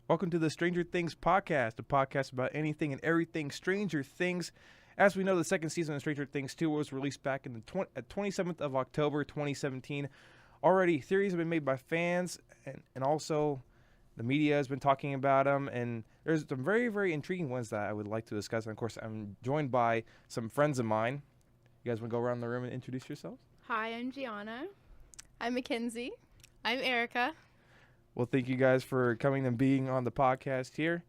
Welcome to the Stranger Things podcast, a podcast about anything and everything Stranger Things. As we know, the second season of Stranger Things 2 was released back in the 27th of October 2017. Already, theories have been made by fans, and also the media has been talking about them, and there's some very, very intriguing ones that I would like to discuss. And of course, I'm joined by some friends of mine. You guys want to go around the room and introduce yourselves? Hi, I'm Gianna. I'm Mackenzie. I'm Erica. Well, thank you guys for coming and being on the podcast here.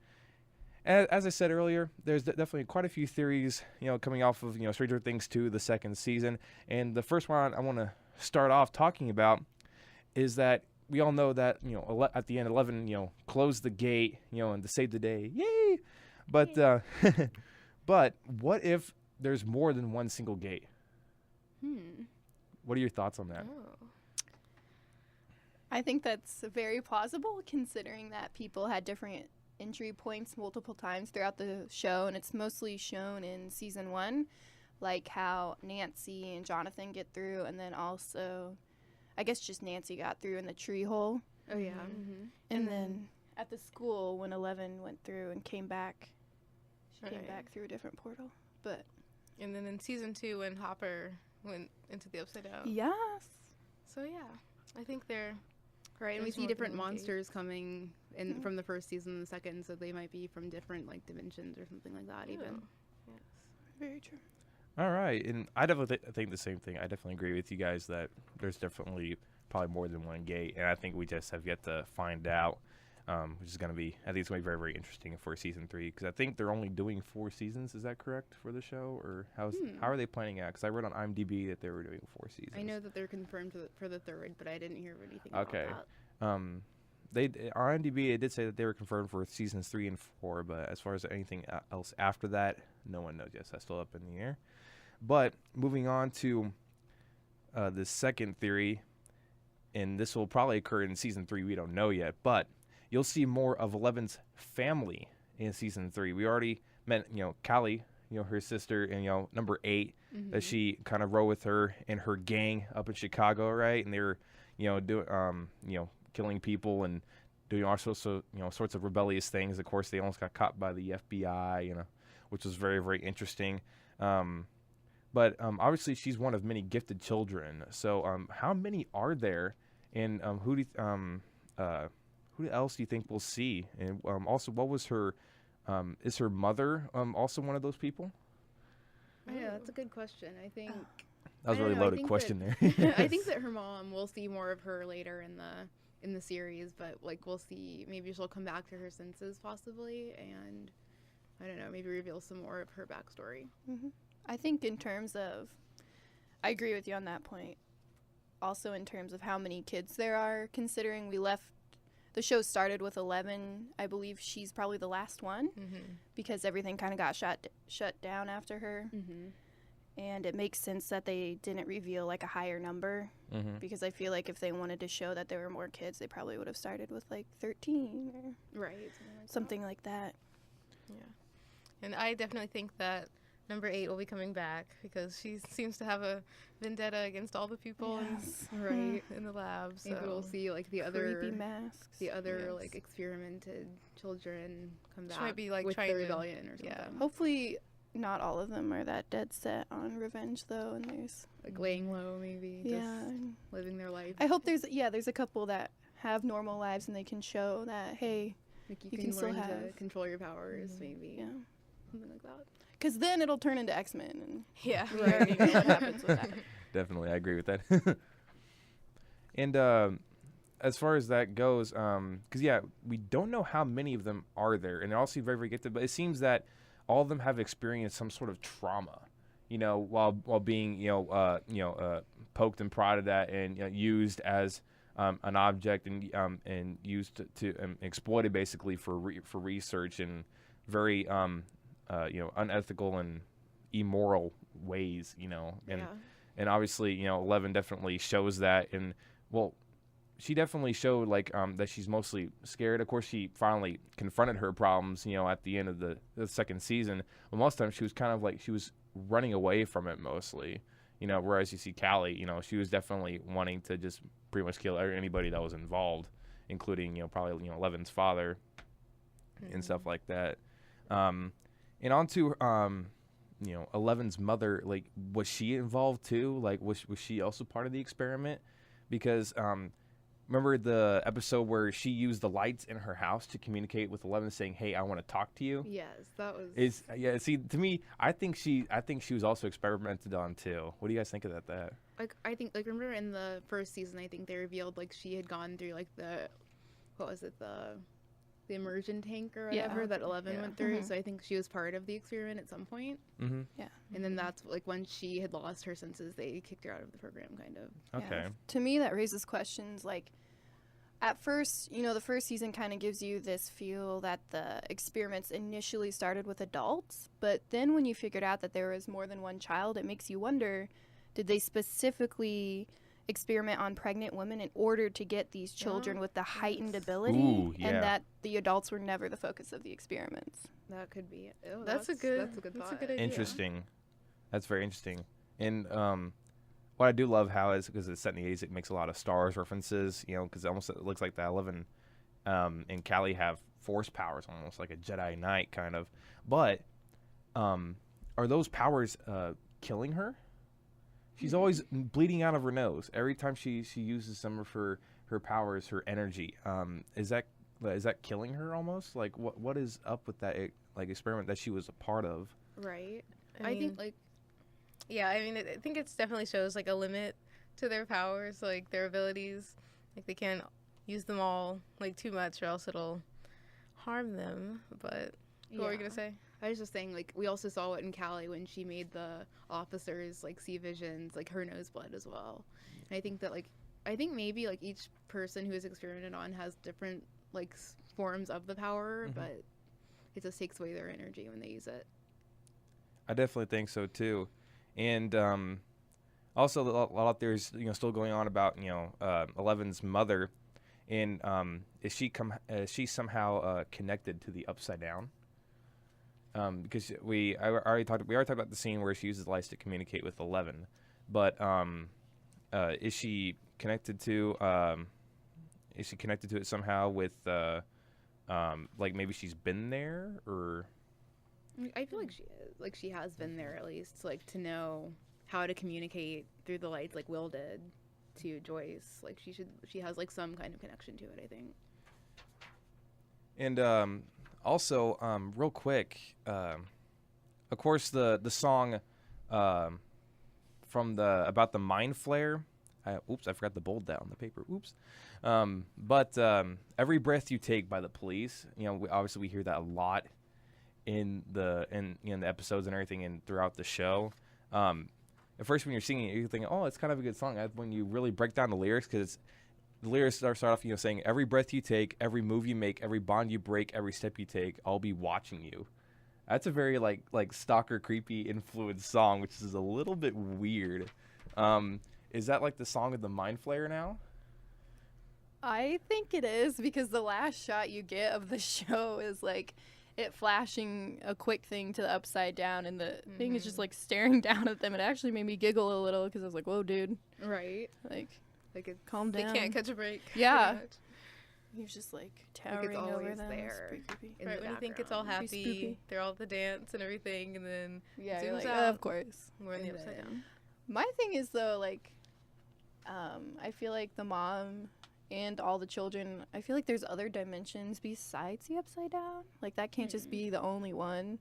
As I said earlier, there's definitely quite a few theories, coming off of, Stranger Things 2, the second season. And the first one I want to start off talking about is that we all know that, at the end, 11, closed the gate, and to save the day. Yay! But, but what if there's more than one single gate? What are your thoughts on that? Oh. I think that's very plausible considering that people had different entry points multiple times throughout the show, and it's mostly shown in season 1, like how Nancy and Jonathan get through, and then also, I guess just Nancy got through in the tree hole. Oh, yeah. Mm-hmm. And then at the school when 11 went through and came back, she came back through a different portal. But And then in season 2 when Hopper went into the Upside Down. yes. So, yeah. I think they're... Right, and we There's see more different than one monsters coming in from the first season and the second, so they might be from different dimensions or something like that. Even Yes. Very true. All right, and I definitely think the same thing. I definitely agree with you guys that there's definitely probably more than one gate, and I think we just have yet to find out, which is going to be, I think it's going to be very, very interesting for season 3, because I think they're only doing 4 seasons. Is that correct for the show, or how are they planning out? Because I read on IMDb that they were doing 4 seasons. I know that they're confirmed for the third, but I didn't hear anything Okay. about that. They on IMDb it did say that they were confirmed for seasons 3 and 4, but as far as anything else after that, no one knows yet. So that's still up in the air. But moving on to the second theory, and this will probably occur in season 3. We don't know yet, but you'll see more of Eleven's family in season 3. We already met, Callie, her sister, and number 8, that she kind of rode with her and her gang up in Chicago, right? And they were, doing, killing people and doing all sorts of rebellious things. Of course, they almost got caught by the FBI, which was very, very interesting. But obviously, she's one of many gifted children. So, how many are there, and who else do you think we'll see? And also, what was her? Is her mother also one of those people? Yeah, that's a good question. I think That was a I really don't know, I loaded think question that- there. I think that her mom, we'll see more of her later in the series, but we'll see, maybe she'll come back to her senses possibly, and I don't know, maybe reveal some more of her backstory. I think in terms of, I agree with you on that point. Also in terms of how many kids there are, considering the show started with 11. I believe she's probably the last one because everything kind of got shut down after her. And it makes sense that they didn't reveal a higher number because I feel like if they wanted to show that there were more kids, they probably would have started with 13 or Right. something like that. Yeah. And I definitely think that number 8 will be coming back because she seems to have a vendetta against all the people Right. in the lab. So. Maybe we'll see the Creepy masks. other experimented children come She back might be, with trying the to- rebellion or something. yeah. Hopefully not all of them are that dead set on revenge though, and there's Laying low, maybe. Just and living their life. I hope there's a couple that have normal lives and they can show that hey, You can can still learn to have- control your powers, maybe. yeah, Something like that. because then it'll turn into X-Men, and Yeah. we already know what happens with that. Definitely, I agree with that. And as far as that goes, because we don't know how many of them are there, and they're all seem very, very gifted. But it seems that all of them have experienced some sort of trauma, while being poked and prodded at and used as an object and used to exploited basically for research in very unethical and immoral ways, and obviously 11 definitely shows that, and she definitely showed that she's mostly scared. Of course, she finally confronted her problems, at the end of the second season. But most of the time, she was kind of she was running away from it mostly, whereas you see Callie, she was definitely wanting to just pretty much kill anybody that was involved, including, probably, 11's father. and stuff like that. And on to Eleven's mother. Like, was she involved too? Like, was she also part of the experiment? Because remember the episode where she used the lights in her house to communicate with Eleven, saying, "Hey, I want to talk to you." Yes, that was. Yeah. See, to me, I think she was also experimented on too. What do you guys think about that? Like, I think, like, remember in the first season, I think they revealed, like, she had gone through, like, what was it, the immersion tank or whatever Yeah. that Eleven Yeah. went through. Mhm. So I think she was part of the experiment at some point. Mm-hmm. Yeah. And then that's, like, when she had lost her senses, they kicked her out of the program, kind of. Okay. Yeah. To me, that raises questions like, at first, the first season kind of gives you this feel that the experiments initially started with adults, but then when you figured out that there was more than one child, it makes you wonder, did they specifically experiment on pregnant women in order to get these children with the heightened ability, Ooh, yeah. and that the adults were never the focus of the experiments? That could be. Oh, That's a that's good a thought. idea. Interesting. That's very interesting. And what I do love how is because it's set in the 80s, it makes a lot of Star Wars references. Because it looks like the 11 and Callie have force powers, almost like a Jedi Knight kind of. But are those powers killing her? She's always bleeding out of her nose every time she uses some of her powers, her energy. Is that killing her almost? Like what is up with that experiment that she was a part of? Right. I I think, mean, like, Yeah, I mean, I think it definitely shows like a limit to their powers, like their abilities. Like they can't use them all like too much, or else it'll harm them. But what were you gonna say? I was just saying, like, we also saw it in Callie when she made the officers, like, see visions, like, her nose bled as well. And I think that, like, maybe, like, each person who is experimented on has different, like, forms of the power, Mhm. but it just takes away their energy when they use it. I definitely think so too, and also a lot out there is still going on about Eleven's mother, and is she somehow connected to the Upside Down? Because we already talked about the scene where she uses lights to communicate with 11, but is she connected to it somehow with like maybe she's been there, or I feel like she is. Like, she has been there at least, like, to know how to communicate through the lights, like Will did to Joyce. Like, she has, like, some kind of connection to it, I think. and also real quick, of course the song from about the mind flare. Oops, I forgot to bold that on the paper. Oops. But Every Breath You Take by The Police. Obviously we hear that a lot in the episodes and everything and throughout the show. At first when you're singing it, you're thinking, oh, it's kind of a good song. When you really break down the lyrics, because the lyrics start off saying, every breath you take, every move you make, every bond you break, every step you take, I'll be watching you. That's a very like stalker creepy influenced song, which is a little bit weird. Is that like the song of the Mind Flayer now? I think it is, because the last shot you get of the show is like it flashing a quick thing to the Upside Down, and the thing is just like staring down at them. It actually made me giggle a little because I was like, whoa, dude, Right. like Like, calm They down. can't catch a break. Yeah. pretty much. He was just like it's towering over always them. It's there. pretty creepy. in Right, the when you think it's all background. Be happy, spooky. they're all at the dance and everything, and then Yeah, you're zooms like, out. of course. we're in the And upside then- down. My thing is though, like, I feel like the mom and all the children, I feel like there's other dimensions besides the Upside Down. Like that can't just be the only one.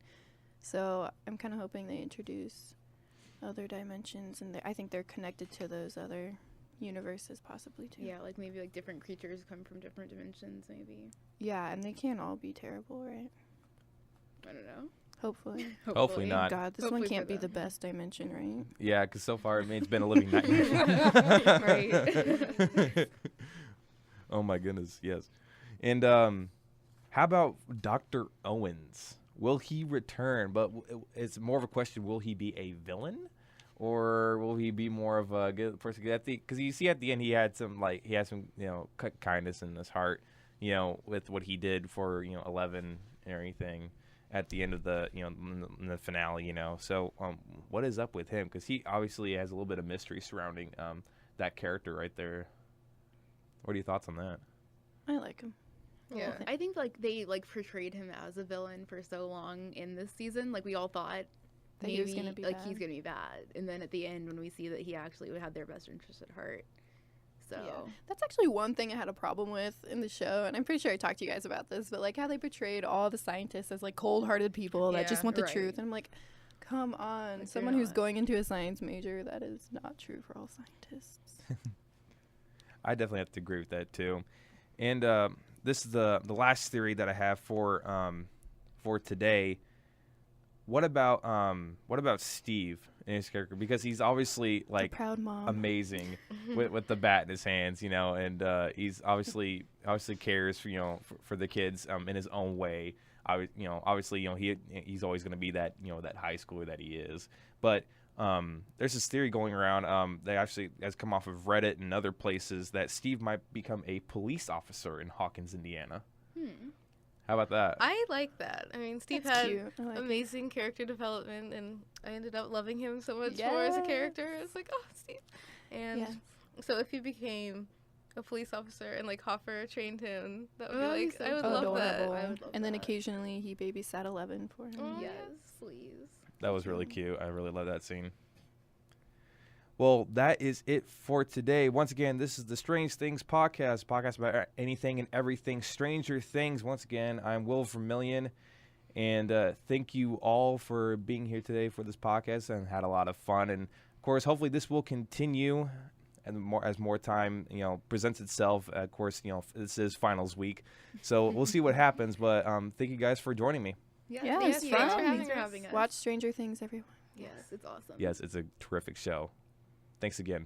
So I'm kind of hoping they introduce other dimensions, and I think they're connected to those other universes possibly too. Yeah, like maybe like different creatures come from different dimensions, maybe. Yeah, and they can't all be terrible, right? I don't know. Hopefully. Hopefully not. God, this Hopefully one for can't be the them. best dimension, right? Yeah, because so far it's been a living nightmare. Right. Oh my goodness, yes. And how about Dr. Owens? Will he return? But it's more of a question: will he be a villain, or will he be more of a good person? Because you see at the end he had some kindness in his heart, with what he did for 11 and everything at the end of the in the finale. So what is up with him? Because he obviously has a little bit of mystery surrounding that character right there. What are your thoughts on that? I like him. Yeah. I think like they like portrayed him as a villain for so long in this season. Like we all thought That he was gonna be like bad. he's gonna be bad, and then at the end when we see that he actually had their best interest at heart. So Yeah. That's actually one thing I had a problem with in the show, and I'm pretty sure I talked to you guys about this, but like how they portrayed all the scientists as like cold-hearted people that just Yeah, want the right. truth, and I'm like, come on, Like, someone they're who's not. going into a science major, that is not true for all scientists. I definitely have to agree with that too. And this is the last theory that I have for today. What about Steve and his character? Because he's obviously like the proud mom. amazing with the bat in his hands, you know, and he's obviously cares for for the kids in his own way. Obviously he's always going to be that that high schooler that he is. But there's this theory going around that actually has come off of Reddit and other places that Steve might become a police officer in Hawkins, Indiana. How about that? I like that. I mean, Steve That's had cute. I like it. amazing character development, and I ended up loving him so much more as a Yes. character. It's like, oh, Steve. And Yes. so if he became a police officer and like Hoffer trained him, that would Oh, be he's like, so I would love that. Adorable. I would love And then that. occasionally he babysat 11 for him. Oh, yes, yes. please. That was really cute. I really love that scene. Well, that is it for today. Once again, this is the Strange Things podcast about anything and everything Stranger Things. Once again, I'm Will Vermillion, and thank you all for being here today for this podcast, and had a lot of fun. And of course, hopefully this will continue, and as more time presents itself. Of course, this is finals week, so we'll see what happens. But thank you guys for joining me. Yeah, Yes, it's thanks fun. for having Thanks for us. having us. Watch Stranger Things, everyone. Yes, it's awesome. Yes, it's a terrific show. Thanks again.